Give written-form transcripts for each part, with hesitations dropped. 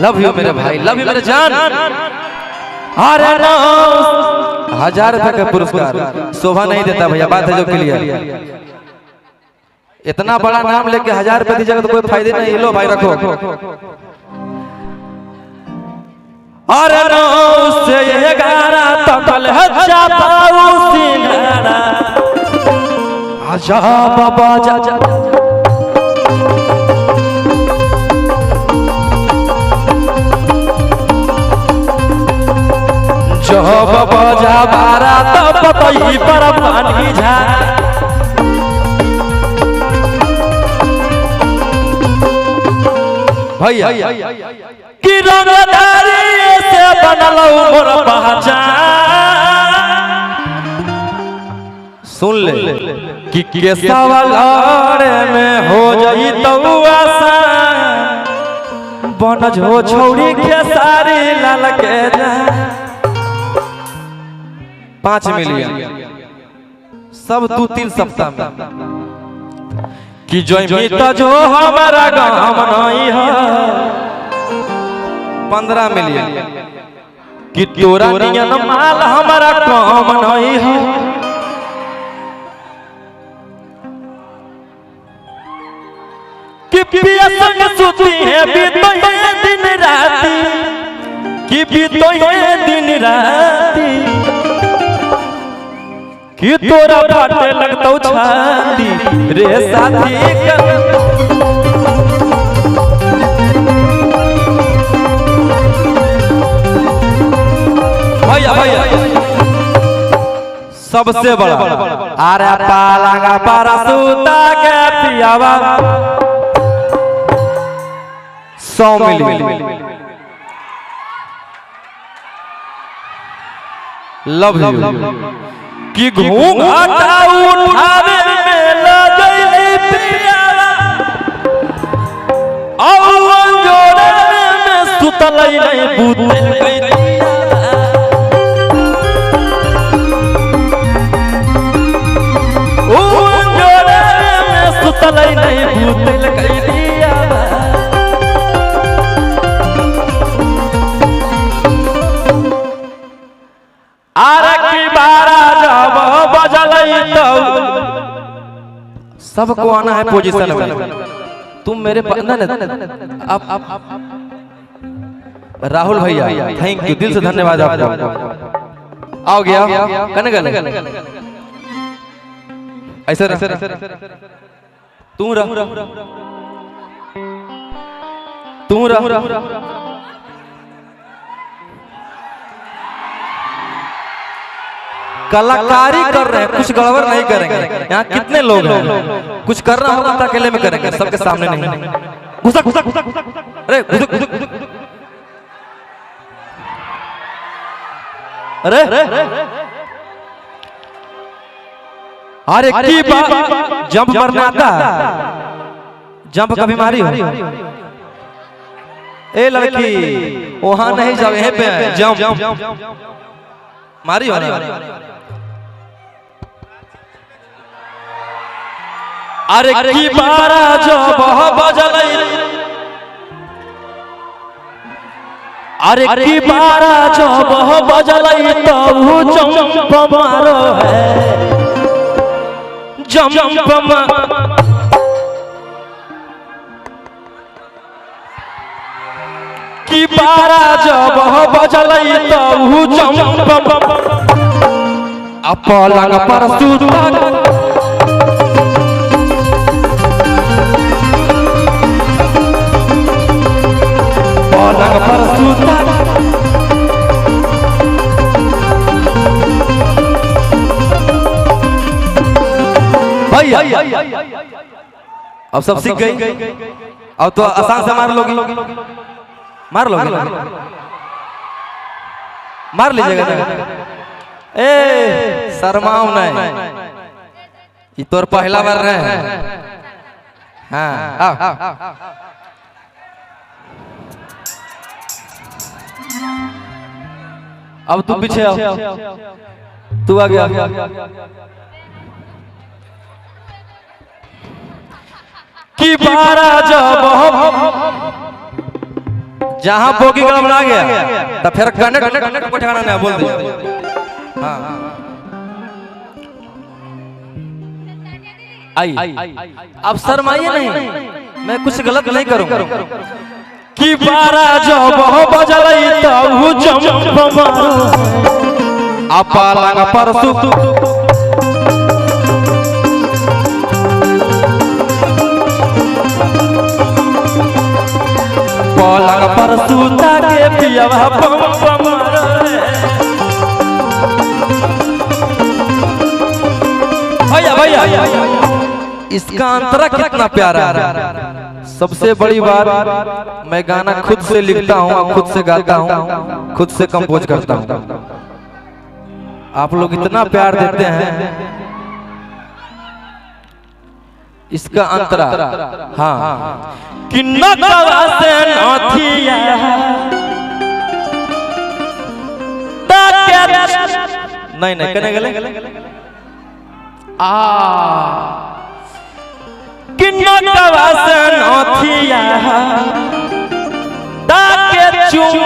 Love you मेरे भाई, love you मेरे जान। अरे 1000 रुपए का पुरस्कार शोभा नहीं देता भैया, बात है जो क्लियर। इतना बड़ा नाम लेके 1000 रुपए दीजिएगा तो कोई फायदे नहीं। लो भाई रखो। अरे 9 से 11 तक हजा पाऊ सिंगारा आजा बाबा जा जा। जब बजा 12 तब पतई पर पानी झा। भैया कि रंगदारी से बनल मोर पहचान। सुन ले कि केसवा लड़े में हो जाई तो आसान। बनज हो छौरी खेसारी लाल के जा। 5 मिलियन सब 2-3 सप्ताह में कि जो हमारा गाँव नहीं है। 15 मिलियन कि तोरा नियन माल हमारा काम नहीं है। कि पिया संग सुती है बीतो है दिन राती। कि बीतो है दिन राती। कि तोरा फाटे लगता छाती रे साथी। भैया भैया सबसे बड़ा अरे पालांगा पारा सूता के पियावा 100 मिलियन। लव यू कि घूंघटा उठावे में लजई पियावा। औ जोड़े में सुतलई नहीं बूतल गई। ओ जोड़े में सुतलई नहीं बूतल गई। सबको आना है पोजीशन में। तुम मेरे अब राहुल भैया थैंक यू, दिल से धन्यवाद आपको। आओ गया कने गने ऐसे तू रह कलाकारी कर रहे हैं, कुछ गड़बड़ नहीं करेंगे। यहाँ कितने लोग हैं, कुछ करना होगा तो अकेले में करेंगे, सबके सामने नहीं। घुसा घुसा घुसा घुसा अरे अरे अरे की बात जंप मारने आता। जंप कभी मारी हो? ए लड़की वहां नहीं जाओ, यहीं पे जंप मारी हो ना। अरे की बारा जब बजलई। अरे की बारा जब बजलई तब जंप मारो है। जंप की बारा जब बजलई तब जंप पलंग पर सूता। पलंग पर सूता भैया अब सब सीख गई। अब तो आसान से मार लोगी, मार लोगे, मार लीजिएगा ना। ए शर्माओ नहीं, ये तोर पहला बार रहे हैं। हाँ अब तू पीछे आओ, तू आ गया। कि बारा जब जहां बोगी गड़बड़ा गया तो फिर कनेक्ट को ठिकाना नहीं बोल दिया। हाँ आई अब शर्माइए नहीं, मैं कुछ गलत नहीं करूंगा। कि बारा जब बजलई तब जंप मारो अपालंग परसु पलंग परसु ताके पियवा बम बम भैया भैया इसका अंतरा कितना प्यारा है। सबसे बड़ी बात मैं गाना खुद से लिखता हूँ, खुद से गाता हूँ, खुद से कंपोज करता हूँ। आप लोग इतना प्यार देते हैं, इसका अंतरा हाँ कि नकवा से नथिया नहीं नहीं कने गले कि नकवा से नथिया ताके चुम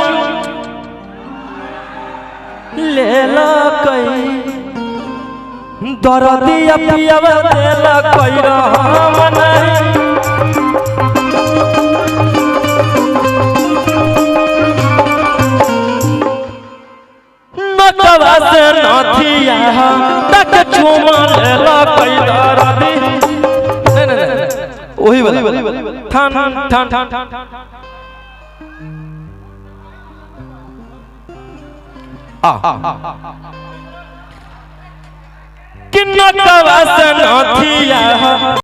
ले लो कई दरदिया पियवा देला कई रहम नहीं नकवा से नथिया ताके चुम ले लो कई दरदी नहीं वही वाला ठन ठन ठन कि नकवा से नथिया